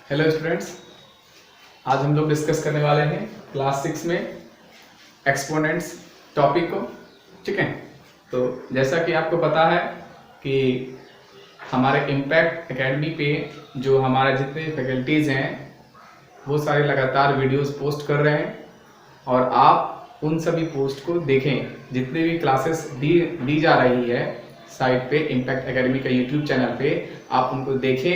Hello students, आज हम लोग डिस्कस करने वाले हैं क्लास 6 में एक्सपोनेंट्स टॉपिक को। ठीक है, तो जैसा कि आपको पता है कि हमारे इम्पैक्ट एकेडमी पे जो हमारे जितने फैकल्टीज़ हैं वो सारे लगातार वीडियोस पोस्ट कर रहे हैं और आप उन सभी पोस्ट को देखें। जितने भी क्लासेस दी जा रही है साइट पे इम्पैक्ट एकेडमी का यूट्यूब चैनल पे, आप उनको देखें,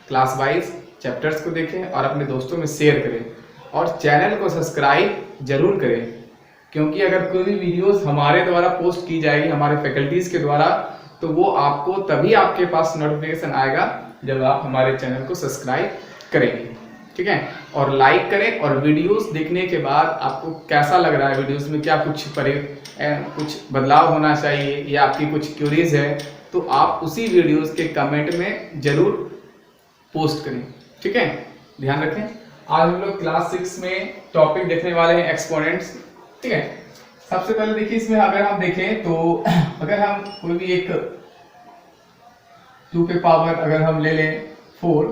क्लास वाइज चैप्टर्स को देखें और अपने दोस्तों में शेयर करें और चैनल को सब्सक्राइब जरूर करें, क्योंकि अगर कोई भी वीडियोस हमारे द्वारा पोस्ट की जाएगी हमारे फैकल्टीज़ के द्वारा, तो वो आपको तभी आपके पास नोटिफिकेशन आएगा जब आप हमारे चैनल को सब्सक्राइब करेंगे। ठीक है, और लाइक करें। और वीडियोस देखने के बाद आपको कैसा लग रहा है, वीडियोस में क्या कुछ बदलाव होना चाहिए या आपकी कुछ क्यूरीज है, तो आप उसी वीडियोस के कमेंट में जरूर पोस्ट करें। ठीक है, ध्यान रखें। आज हम लोग क्लास 6 में टॉपिक देखने वाले हैं एक्सपोनेंट्स। ठीक है, सबसे पहले देखिए, इसमें अगर हम देखें तो अगर हम कोई भी एक 2 पे पावर अगर हम ले लें 4,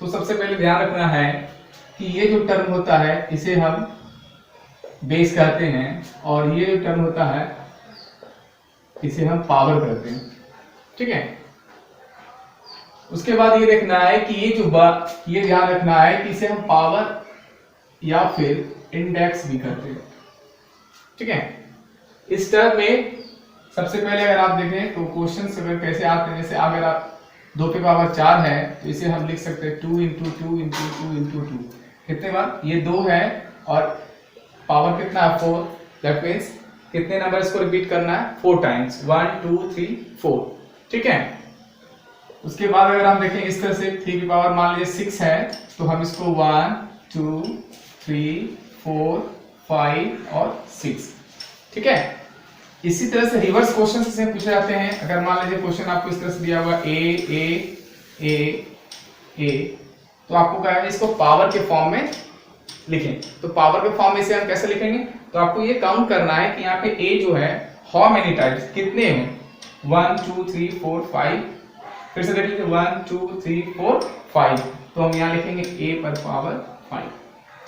तो सबसे पहले ध्यान रखना है कि ये जो टर्म होता है इसे हम बेस कहते हैं और ये जो टर्म होता है इसे हम पावर कहते हैं। ठीक है, उसके बाद ये देखना है कि ये ध्यान रखना है कि इसे हम पावर या फिर इंडेक्स भी कहते हैं। ठीक है, इस टर्म में सबसे पहले अगर आप देखें तो क्वेश्चंस अगर कैसे आते हैं, जैसे अगर आप 2 पे पावर 4 है तो इसे हम लिख सकते हैं 2 इंटू 2 इंटू 2 इंटू 2। कितने बार? ये 2 है और पावर कितना है 4। दैट मीन्स कितने नंबर्स को रिपीट करना है? 4 टाइम्स, 1 2 3 4। ठीक है, उसके बाद अगर हम देखें इस तरह से 3 की पावर मान लीजिए 6 है तो हम इसको 1 2 3 4 5 और 6। ठीक है, इसी तरह से रिवर्स क्वेश्चन से पूछे जाते हैं। अगर मान लीजिए क्वेश्चन आपको इस तरह से दिया हुआ ए, तो आपको क्या है, इसको पावर के फॉर्म में लिखें। तो पावर के फॉर्म में इसे हम कैसे लिखेंगे? तो आपको ये काउंट करना है कि यहाँ पे ए जो है हाउ मेनी टाइम्स, कितने हैं, 1 2 3 4 5। फिर से देख लीजिए 1 2 3 4 5, तो हम यहाँ लिखेंगे a पर पावर 5।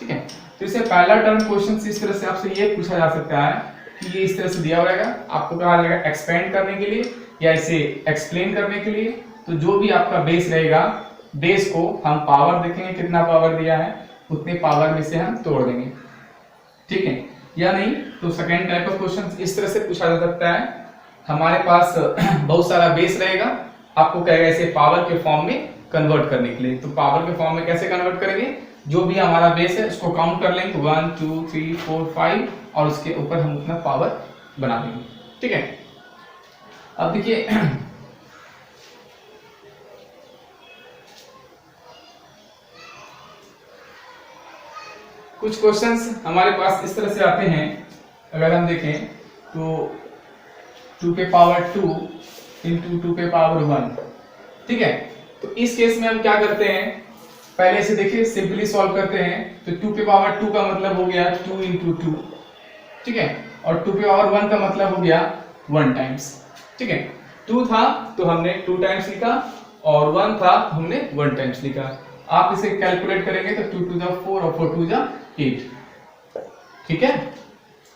ठीक है, तो इसे पहला टर्म क्वेश्चन इस तरह से आपसे ये पूछा जा सकता है कि ये इस तरह से दिया रहेगा, आपको कहा जाएगा एक्सपेंड करने के लिए या इसे एक्सप्लेन करने के लिए। तो जो भी आपका बेस रहेगा, बेस को हम पावर देखेंगे, कितना पावर दिया है उतने पावर में से हम तोड़ देंगे। ठीक है, या नहीं तो सेकेंड टाइप ऑफ क्वेश्चन इस तरह से पूछा जा सकता है, हमारे पास बहुत सारा बेस रहेगा, आपको कहेगा इसे पावर के फॉर्म में कन्वर्ट करने के लिए। तो पावर के फॉर्म में कैसे कन्वर्ट करेंगे? जो भी हमारा बेस है उसको काउंट कर लेंगे 1 2 3 4 5 और उसके ऊपर हम उतना पावर बना देंगे। ठीक है, अब देखिए कुछ क्वेश्चंस हमारे पास इस तरह से आते हैं। अगर हम देखें तो 2 पे पावर 2 इंटू 2 पे पावर 1। ठीक है, तो इस केस में हम क्या करते हैं, पहले से देखिए सिंपली सॉल्व करते हैं। तो 2 पे पावर 2 का मतलब हो गया 2 इंटू 2। ठीक है, और 2 पे पावर 1 का मतलब हो गया 1 टाइम्स। ठीक है, 2 था तो हमने 2 टाइम्स लिखा और 1 था तो हमने 1 टाइम्स लिखा। आप इसे कैलकुलेट करेंगे तो 2 टू द 4 और 4 टू द 8। ठीक है,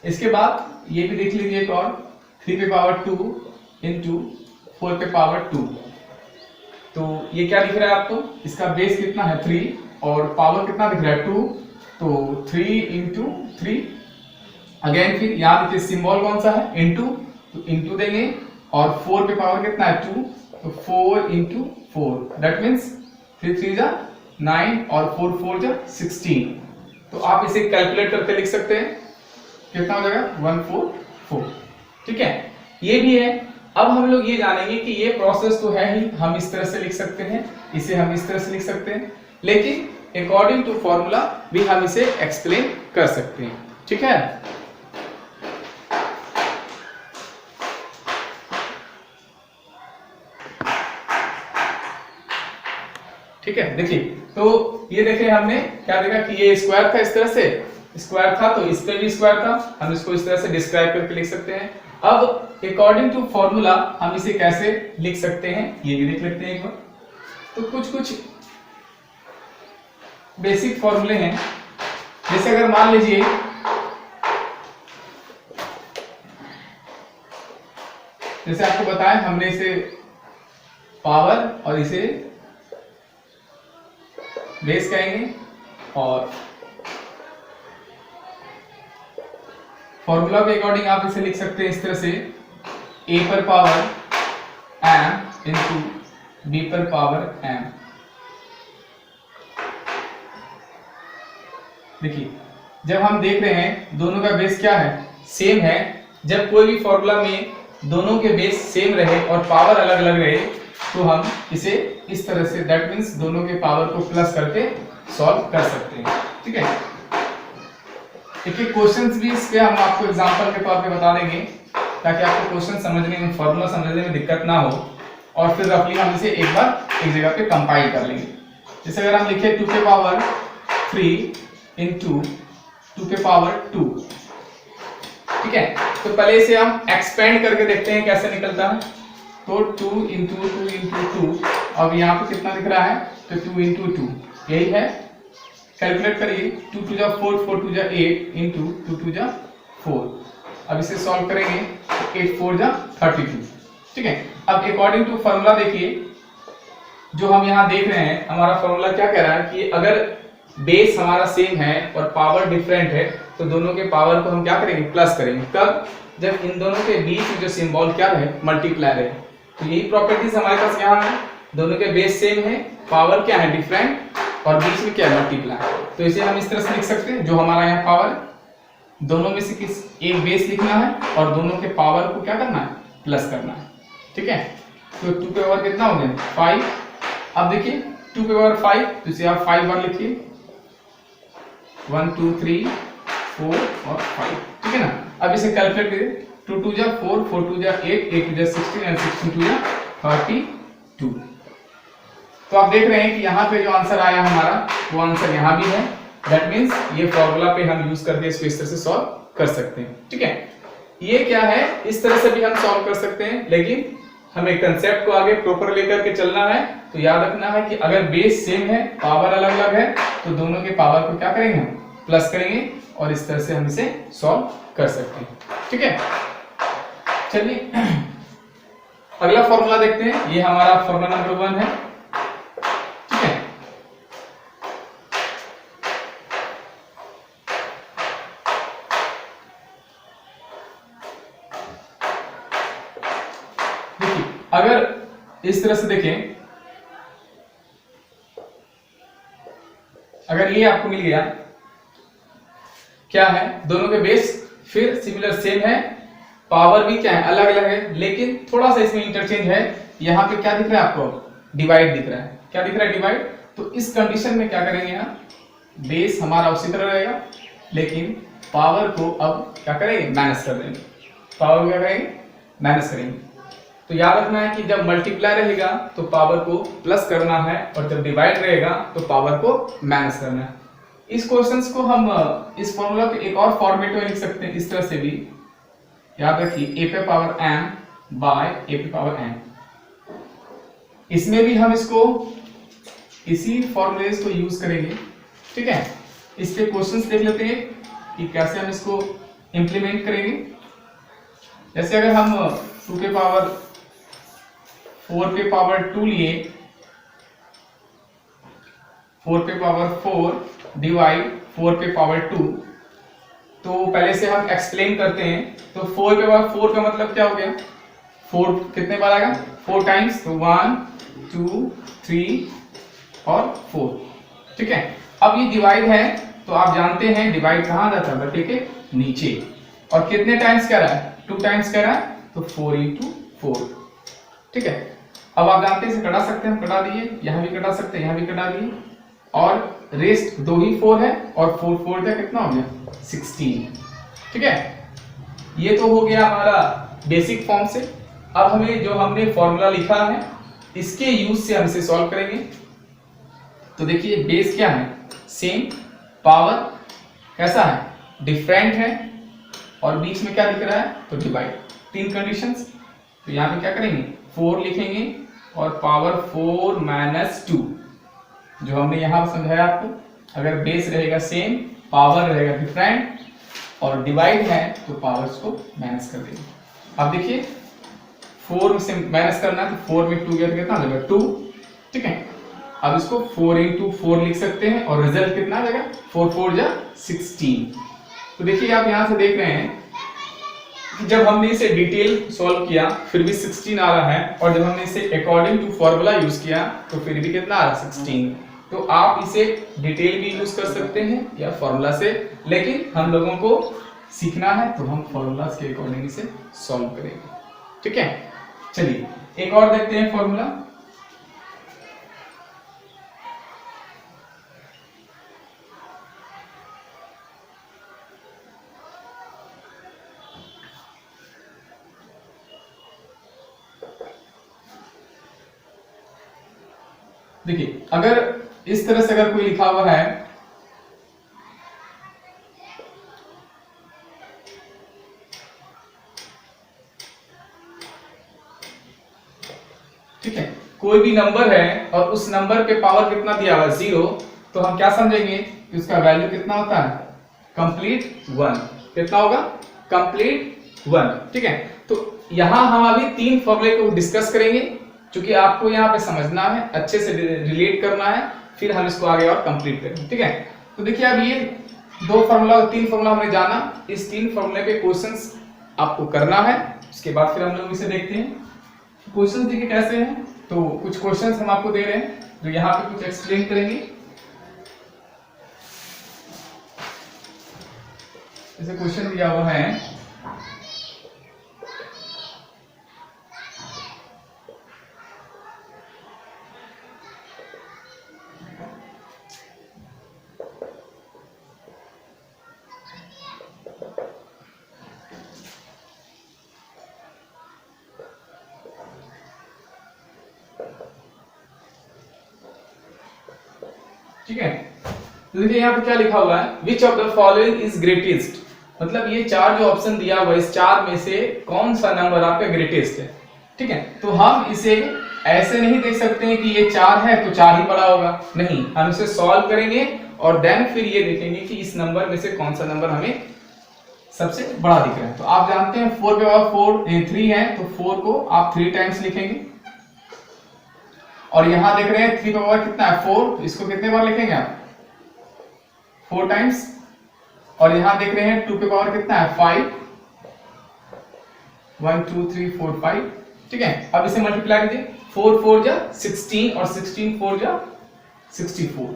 इसके बाद ये भी देख लीजिए एक और 3 पे पावर 2 इंटू 4 पे पावर 2। तो ये क्या दिख रहा है आपको, इसका बेस कितना है 3 और पावर कितना दिख रहा है 2, तो 3 इंटू 3। अगेन फिर यहाँ देखिए सिंबल कौन सा है, इंटू, तो इंटू देंगे और 4 पे पावर कितना है 2, तो 4 इंटू 4। दैट मीन्स 3 3 जा 9 और 4 4 जा 16। तो आप इसे कैलकुलेट करके लिख सकते हैं, कितना हो जाएगा 144। ठीक है, ये भी है। अब हम लोग ये जानेंगे कि ये प्रोसेस तो है ही, हम इस तरह से लिख सकते हैं, इसे हम इस तरह से लिख सकते हैं, लेकिन अकॉर्डिंग टू फॉर्मूला भी हम इसे एक्सप्लेन कर सकते हैं। ठीक है, ठीक है, देखिए तो ये देखें हमने क्या देखा कि ये स्क्वायर था, इस तरह से स्क्वायर था तो इस पे भी स्क्वायर था, हम इसको इस तरह से डिस्क्राइब करके लिख सकते हैं। अब अकॉर्डिंग टू फॉर्मूला हम इसे कैसे लिख सकते हैं ये भी देख लेते हैं एक बार। तो कुछ बेसिक फॉर्मूले हैं। जैसे अगर मान लीजिए जैसे आपको बताया हमने इसे पावर और इसे बेस कहेंगे, और फॉर्मूला के अकॉर्डिंग आप इसे लिख सकते हैं इस तरह से, a पर पावर m इंटू b पर पावर m। देखिए जब हम देख रहे हैं दोनों का बेस क्या है, सेम है। जब कोई भी फॉर्मूला में दोनों के बेस सेम रहे और पावर अलग अलग रहे तो हम इसे इस तरह से, दैट मीन्स दोनों के पावर को प्लस करके सॉल्व कर सकते हैं। ठीक है, एक एक क्वेश्चंस भी इस पे हम आपको एग्जांपल के तौर पे बता देंगे ताकि आपको क्वेश्चन समझने में, फॉर्मूला समझने में दिक्कत ना हो, और फिर रफली हम इसे एक बार एक जगह पे कंपाइल कर लेंगे। जैसे अगर हम लिखे 2 के पावर 3 इंटू 2 के पावर 2, ठीक है, तो पहले इसे हम एक्सपेंड करके देखते हैं कैसे निकलता है। तो 2 इंटू 2 इंटू 2, अब यहाँ पे कितना दिख रहा है, तो 2 इंटू 2 यही है। कैलकुलेट करिए, 2 2 जा 4, 4 2 जा 8 इंटू 2 2 जा 4। अब इसे सॉल्व करेंगे तो 8 4 जा 32। ठीक है, अब अकॉर्डिंग टू फॉर्मूला देखिए जो हम यहाँ देख रहे हैं, हमारा फॉर्मूला क्या कह रहा है कि अगर बेस हमारा सेम है और पावर डिफरेंट है तो दोनों के पावर को हम क्या करेंगे, प्लस करेंगे। कब, जब इन दोनों के बीच में जो सिंबल क्या रहे, मल्टीप्लाई रहे। तो यही प्रॉपर्टीज हमारे पास यहाँ है, दोनों के बेस सेम है, पावर क्या है, डिफरेंट, और बीच में क्या है, मल्टीप्लाई। तो इसे हम इस तरह से लिख सकते हैं, जो हमारा यहाँ पावर, दोनों में से किस एक बेस लिखना है और दोनों के पावर को क्या करना है, प्लस करना है। ठीक है, तो 2 के पावर कितना हो गया, 5। अब देखिए 2 के पावर 5, तो इसे आप 5 बार लिखिए, 1 2 3 4 और 5। ठीक है ना, अब इसे कैलकुलेट करिए, 2 2 जा 4, 4 2 जा 8, 8 2 जा 16 और 16 2 जा 32। तो आप देख रहे हैं कि यहाँ पे जो आंसर आया हमारा वो आंसर यहाँ भी है। दैट मीन्स ये फॉर्मूला पे हम यूज करके इसको इस तरह से सॉल्व कर सकते हैं। ठीक है, ये क्या है, इस तरह से भी हम सॉल्व कर सकते हैं, लेकिन हमें कंसेप्ट को आगे प्रॉपर लेकर के चलना है। तो याद रखना है कि अगर बेस सेम है, पावर अलग अलग है, तो दोनों के पावर को क्या करेंगे, प्लस करेंगे, और इस तरह से हम इसे सॉल्व कर सकते हैं। ठीक है, चलिए अगला फॉर्मूला देखते हैं। ये हमारा फॉर्मूला नंबर 1 है। ठीक है, देखिए अगर इस तरह से देखें, अगर ये आपको मिल गया, क्या है, दोनों के बेस फिर सिमिलर सेम है, पावर भी क्या है, अलग अलग है, लेकिन थोड़ा सा इसमें इंटरचेंज है। यहाँ पे क्या दिख रहा है आपको, डिवाइड दिख रहा है। क्या दिख रहा है, डिवाइड। तो इस कंडीशन में क्या करेंगे, यहाँ बेस हमारा उसी तरह रहेगा, लेकिन पावर को अब क्या करेंगे, माइनस कर देंगे। पावर क्या करेंगे, माइनस करेंगे। तो याद रखना है कि जब मल्टीप्लाई रहेगा तो पावर को प्लस करना है, और जब डिवाइड रहेगा तो पावर को माइनस करना है। इस क्वेश्चंस को हम इस फॉर्मूला को एक और फॉर्मेट में लिख सकते हैं, इस तरह से भी। याद रखिए, a पे पावर m बाय a पे पावर n। इसमें भी हम इसको इसी फॉर्मूलेस को यूज करेंगे। ठीक है, इस पे क्वेश्चंस देख लेते हैं कि कैसे हम इसको इंप्लीमेंट करेंगे। जैसे अगर हम 2 के पावर 4 पे पावर 2 लिए, 4 पे पावर 4 डिवाइड 4 पे पावर 2, तो पहले से हम एक्सप्लेन करते हैं। तो 4 पे पावर 4 का मतलब क्या हो गया, 4 कितने बार आएगा, 4 टाइम्स, तो 1 2 3 और 4। ठीक है, अब ये डिवाइड है तो आप जानते हैं डिवाइड कहाँ जाता है, बटे के नीचे, और कितने टाइम्स कह रहा है, 2 टाइम्स कह रहा है, तो 4 इंटू 4। ठीक है, अब आप जानते हैं इसे कटा सकते हैं, हम कटा दिए, यहाँ भी कटा सकते हैं, यहाँ भी कटा दिए, और रेस्ट 2 ही 4 है, और 4 4 का कितना हो गया, 16। ठीक है, ये तो हो गया हमारा बेसिक फॉर्म से। अब हमें जो हमने फॉर्मूला लिखा है इसके यूज से हम इसे सॉल्व करेंगे। तो देखिए बेस क्या है, सेम, पावर कैसा है, डिफरेंट है, और बीच में क्या दिख रहा है, तो डिवाइड। 3 कंडीशंस। तो यहाँ पे क्या करेंगे, 4 लिखेंगे और पावर 4 माइनस 2, जो हमने यहाँ समझाया आपको, अगर बेस रहेगा सेम, पावर रहेगा डिफरेंट और डिवाइड है तो पावर्स को माइनस कर देंगे। अब देखिए 4 से माइनस करना है तो 4 में 2 गया तो कितना आ जाएगा 2, ठीक है। अब इसको 4 into 4 लिख सकते हैं और रिजल्ट कितना आ जाएगा 4 4 जा 16। तो देखिए आप यहां से देख रहे हैं कि जब हमने इसे डिटेल सॉल्व किया फिर भी 16 आ रहा है, और जब हमने इसे अकॉर्डिंग टू फॉर्मूला यूज किया तो फिर भी कितना आ रहा है 16। तो आप इसे डिटेल भी यूज कर सकते हैं या फॉर्मूला से, लेकिन हम लोगों को सीखना है तो हम फॉर्मूलाज के अकॉर्डिंग इसे सॉल्व करेंगे, ठीक है। चलिए एक और देखते हैं फॉर्मूला। देखिए अगर इस तरह से अगर कोई लिखा हुआ है ठीक है, कोई भी नंबर है और उस नंबर पे पावर कितना दिया हुआ है 0, तो हम क्या समझेंगे कि उसका वैल्यू कितना होता है कंप्लीट 1। कितना होगा कंप्लीट 1, ठीक है। तो यहां हम अभी 3 फॉर्मूले को डिस्कस करेंगे, क्योंकि आपको यहाँ पे समझना है, अच्छे से रिलेट करना है, फिर हम इसको आगे और कंप्लीट करेंगे, ठीक है। तो देखिए अब ये 2 फार्मूला और 3 फार्मूला हमने जाना, इस 3 फार्मूले पे क्वेश्चंस आपको करना है, उसके बाद फिर हम लोग इसे देखते हैं। क्वेश्चंस देखिए कैसे हैं, तो कुछ क्वेश्चंस हम आपको दे रहे हैं जो यहाँ पे कुछ एक्सप्लेन करेंगे। जैसे क्वेश्चन दिया हुआ है ठीक है। तो देखिए यहाँ पे क्या लिखा हुआ है, which of the following is greatest, मतलब ये 4 जो ऑप्शन दिया हुआ है इस 4 में से कौन सा नंबर आपका ग्रेटेस्ट है, ठीक है। तो हम इसे ऐसे नहीं देख सकते हैं कि ये 4 है तो 4 ही बड़ा होगा, नहीं, हम इसे सॉल्व करेंगे और देन फिर ये देखेंगे कि इस नंबर में से कौन सा नंबर हमें सबसे बड़ा दिख रहा है। तो आप जानते हैं 4 पे पावर 3 है, तो 4 को आप 3 टाइम्स लिखेंगे, और यहां देख रहे हैं 3 पे पावर कितना है 4, तो इसको कितने बार लिखेंगे आप 4 टाइम्स, और यहां देख रहे हैं 2 पे पावर कितना है 5, 1 2 3 4 5, ठीक है। अब इसे मल्टीप्लाई कीजिए, 4 4 जा 16 और 16 4 जा 64,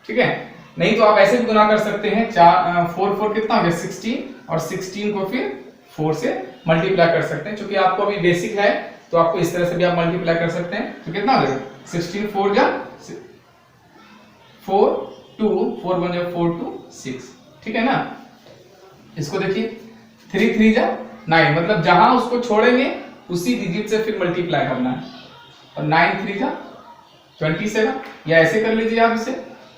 ठीक है। नहीं तो आप ऐसे भी गुना कर सकते हैं, 4 4 कितना हो गया 16 और 16 को फिर 4 से मल्टीप्लाई कर सकते हैं, क्योंकि आपको अभी बेसिक है तो आपको इस तरह से भी आप मल्टीप्लाई कर सकते हैं। तो कितना हो जाएगा 16 4 जा 4 2 4 1 जा 4 2 6, ठीक है ना। इसको देखिए 3 3 जा 9, मतलब जहां उसको छोड़ेंगे उसी डिजिट से फिर मल्टीप्लाई करना है, और 9 3 जा 27, या ऐसे कर लीजिए आप इसे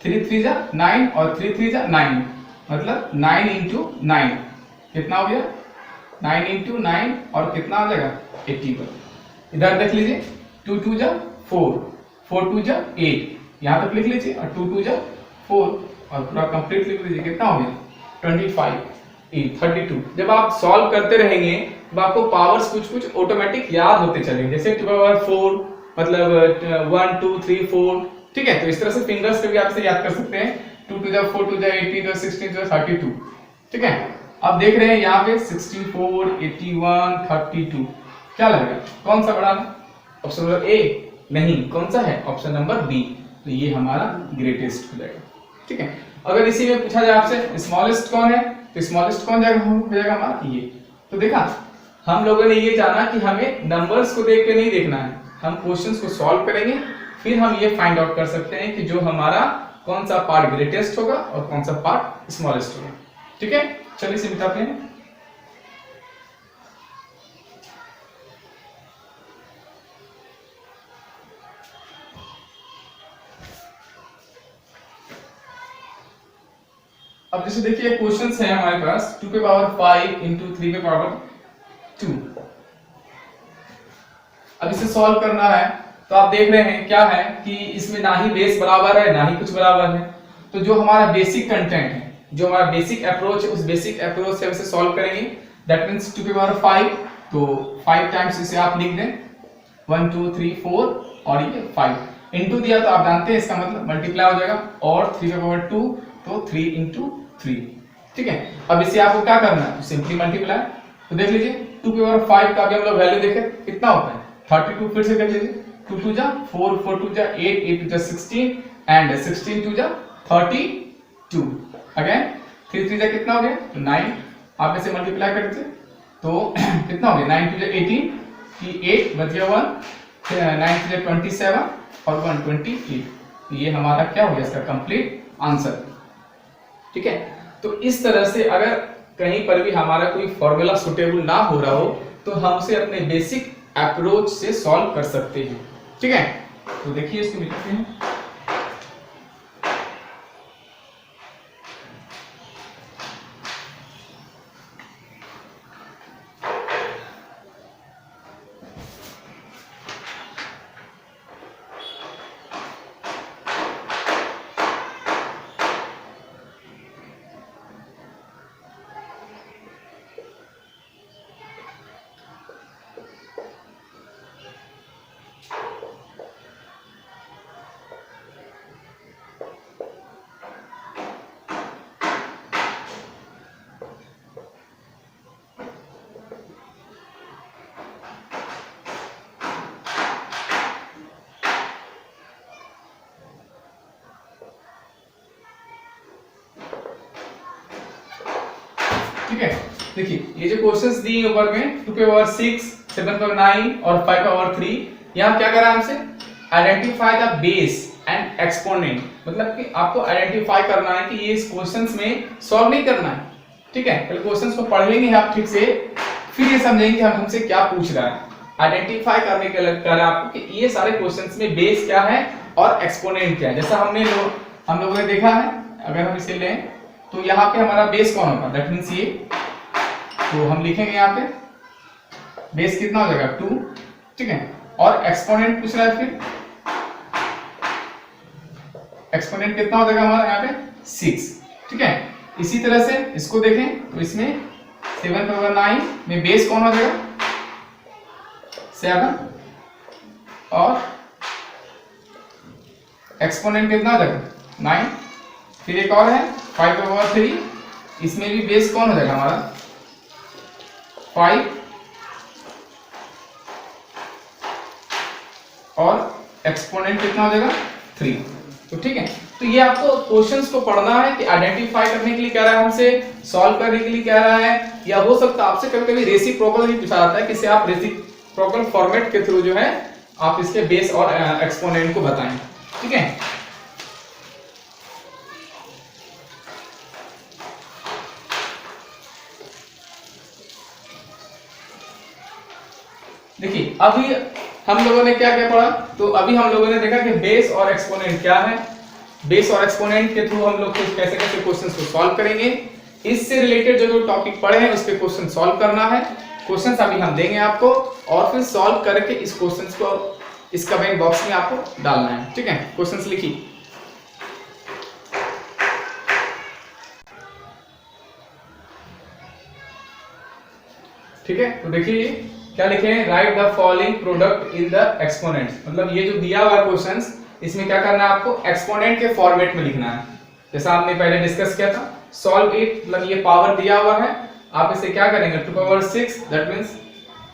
3 3 जा 9 और 3 3 जा 9, मतलब 9 into 9 कितना हो गया 9 into 9 और कितना आ जाएगा 81। इधर देख लीजिए 2 2 जा 4 4 2 जा 8, यहां तक लिख लीजिए, और 2 2 जा 4 और पूरा कंप्लीट लिख लीजिए, कितना हो गया 25 32। जब आप सॉल्व करते रहेंगे तो आपको पावर्स कुछ कुछ ऑटोमेटिक याद होते चलेंगे, जैसे 2 पावर 4 मतलब 1 2 3 4, ठीक है। तो इस तरह से फिंगर्स पे भी आप इसे याद कर सकते हैं, 2 2 जा 4 2 जा 18 जा 16 जा 32, ठीक है। अब देख रहे हैं यहाँ पे 64 81 32, क्या लगेगा कौन सा बड़ा है, ऑप्शन नंबर ए, नहीं, कौन सा है ऑप्शन नंबर बी, तो ये हमारा ग्रेटेस्ट हो जाएगा, ठीक है। अगर इसी में पूछा जाए आपसे स्मॉलेस्ट कौन है, तो स्मॉलेस्ट कौन जाएगा हो जाएगा हमारा ये। तो देखा हम लोगों ने ये जाना कि हमें नंबर्स को देख के नहीं देखना है, हम क्वेश्चंस को सॉल्व करेंगे, फिर हम ये फाइंड आउट कर सकते हैं कि जो हमारा कौन सा पार्ट ग्रेटेस्ट होगा और कौन सा पार्ट स्मॉलेस्ट होगा, ठीक है। चलिए इसे मिटाते हैं। अब जैसे देखिए क्वेश्चंस है हमारे पास 2 पे पावर 5 into 3 पे पावर 2, अब इसे सॉल्व करना है। तो आप देख रहे हैं क्या है कि इसमें ना ही बेस बराबर है ना ही कुछ बराबर है, तो जो हमारा बेसिक कंटेंट है, जो हमारा बेसिक अप्रोच है, उस बेसिक अप्रोच से हम इसे सॉल्व करेंगे। दैट मींस 2 की पावर 5, तो 5 टाइम्स इसे आप लिख दें 1 2 3 4 और ये 5 इनटू दिया तो आप जानते हैं इसका मतलब मल्टीप्लाई हो जाएगा, और 3 की पावर 2 तो 3 into 3। ठीक है, अब इसे आपको क्या करना है, सिंपली मल्टीप्लाई। तो देख लीजिए 2 की पावर 5 का भी हम लोग वैल्यू देखें कितना होता है 32। फिर से देख लीजिए 2 2 जा 4 4 2 जा 8 8 2 जा 16 एंड 16 2 जा 32। अगेन 3 3 जा कितना हो गया, तो 9। आप इसे मल्टीप्लाई कर दीजिए तो कितना हो गया, 9 2 जा 18 की 8 बच गया 1, 9 2 जा 27 और 128। ये हमारा क्या हो गया इसका कंप्लीट आंसर। ठीक है, तो इस तरह से अगर कहीं पर भी हमारा कोई फॉर्मूला सुटेबल ना हो रहा हो तो हम उसे अपने बेसिक अप्रोच से सॉल्व कर सकते हैं। ठीक है, तो देखिए इसको लिखते हैं। ठीक है, देखिए ये जो क्वेश्चंस दिए ऊपर में 2 की पावर 6 7 की पावर 9 और 5 की पावर 3, यहाँ क्या करा हमसे identify the base and exponent, मतलब कि आपको आइडेंटिफाई करना है कि ये इस क्वेश्चंस में सॉल्व नहीं करना है। ठीक है, पहले क्वेश्चंस को पढ़ लेंगे आप ठीक से, फिर ये समझेंगे हम हमसे क्या पूछ रहा है। आइडेंटिफाई करने के लिए कह रहा है आपको कि ये सारे क्वेश्चंस में बेस क्या है और एक्सपोनेंट क्या है। जैसा हम लोगों ने देखा है, अगर हम इसे लें तो यहाँ पे हमारा बेस कौन होगा, दैट मींस ये, तो हम लिखेंगे यहाँ पे बेस कितना हो जाएगा 2। ठीक है, और एक्सपोनेंट पूछ रहा है, फिर एक्सपोनेंट कितना हो जाएगा हमारा यहाँ पे 6। ठीक है, इसी तरह से इसको देखें तो इसमें 7 की पावर 9 में बेस कौन हो जाएगा 7 और एक्सपोनेंट कितना हो जाएगा 9। फिर एक और है 5 की पावर 3, इसमें भी बेस कौन हो जाएगा हमारा 5 और एक्सपोनेंट कितना हो जाएगा 3। तो ठीक है, तो ये आपको क्वेश्चंस को पढ़ना है कि आइडेंटिफाई करने के लिए कह रहा है हमसे, सॉल्व करने के लिए कह रहा है, या हो सकता है आपसे कभी-कभी रेसिप्रोकल भी पूछा जाता है, किसे आप रेसिप्रोकल फॉर्मेट के थ्रू जो है आप इसके बेस और एक्सपोनेंट को बताएं। ठीक है, देखिए अभी हम लोगों ने क्या क्या पढ़ा, तो अभी हम लोगों ने देखा कि बेस और एक्सपोनेंट क्या है, बेस और एक्सपोनेंट के थ्रू हम लोग कैसे कैसे क्वेश्चंस को सॉल्व करेंगे। इससे रिलेटेड जो टॉपिक पढ़े हैं उस पे क्वेश्चन सॉल्व करना है। क्वेश्चंस अभी हम देंगे आपको और फिर सॉल्व करके इस क्वेश्चंस को इस कमेंट बॉक्स में आपको डालना है। ठीक है, क्वेश्चंस लिखिए। ठीक है, तो देखिए क्या लिखे हैं, right the following product in the exponents, मतलब ये जो दिया हुआ क्वेश्चंस इसमें क्या करना है आपको एक्सपोनेंट के फॉर्मेट में लिखना है, जैसा आपने पहले डिस्कस किया था। सॉल्व इट, मतलब ये पावर दिया हुआ है, आप इसे क्या करेंगे 2 की पावर 6, दैट मींस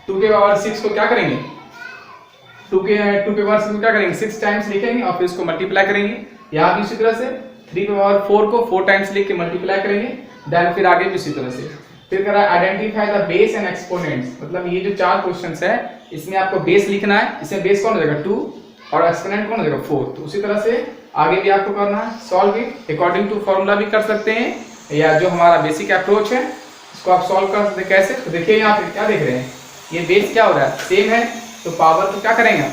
2 की पावर 6 को क्या करेंगे 2 की पावर 6 को क्या करेंगे 6 टाइम्स लिखेंगे और फिर इसको मल्टीप्लाई करेंगे। यहाँ भी इसी तरह से 3 की पावर 4 को 4 टाइम्स लिख के मल्टीप्लाई करेंगे, देन फिर आगे भी इसी तरह से। फिर करा identify the base and exponents, मतलब ये जो 4 क्वेश्चंस है इसमें आपको बेस लिखना है, इसमें बेस कौन हो जाएगा 2 और एक्सपोनेंट कौन हो जाएगा 4। तो उसी तरह से आगे भी आपको करना है, solve it according to formula भी कर सकते हैं, या जो हमारा बेसिक अप्रोच है इसको आप सॉल्व कर सकते हैं। कैसे, तो देखिए यहाँ पे क्या देख रहे हैं, ये बेस क्या हो रहा है सेम है, तो पावर को क्या करेंगे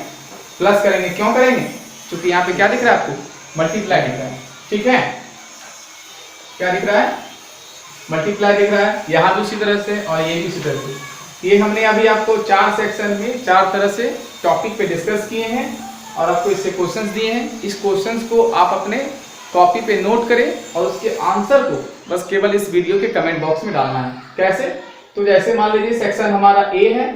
प्लस करेंगे। क्यों करेंगे, क्योंकि यहाँ पे क्या दिख रहा है आपको मल्टीप्लाई दिख रहा है। ठीक है, क्या दिख रहा है मल्टीप्लाई दिख रहा है, यहाँ भी उसी तरह से और ये भी उसी तरह से। ये हमने अभी आपको 4 सेक्शन में 4 तरह से टॉपिक पे डिस्कस किए हैं और आपको इससे क्वेश्चंस दिए हैं। इस क्वेश्चंस को आप अपने कॉपी पे नोट करें और उसके आंसर को बस केवल इस वीडियो के कमेंट बॉक्स में डालना है। कैसे? तो जैसे मान लीजिए सेक्शन हमारा ए है,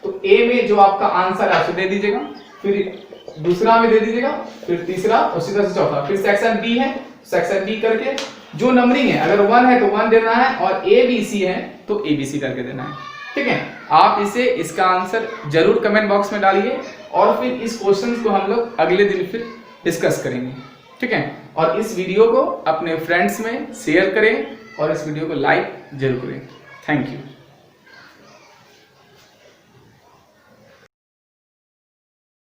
तो ए में जो आपका आंसर है उसे दे दीजिएगा, फिर दूसरा में दे दीजिएगा, फिर तीसरा और सीधा से चौथा। फिर सेक्शन बी है, सेक्शन बी करके जो नंबरिंग है, अगर 1 है तो 1 देना है और ए बी सी है तो ए बी सी करके देना है। ठीक है, आप इसका आंसर जरूर कमेंट बॉक्स में डालिए और फिर इस क्वेश्चन को हम लोग अगले दिन फिर डिस्कस करेंगे। ठीक है, और इस वीडियो को अपने फ्रेंड्स में शेयर करें और इस वीडियो को लाइक जरूर करें। Thank you.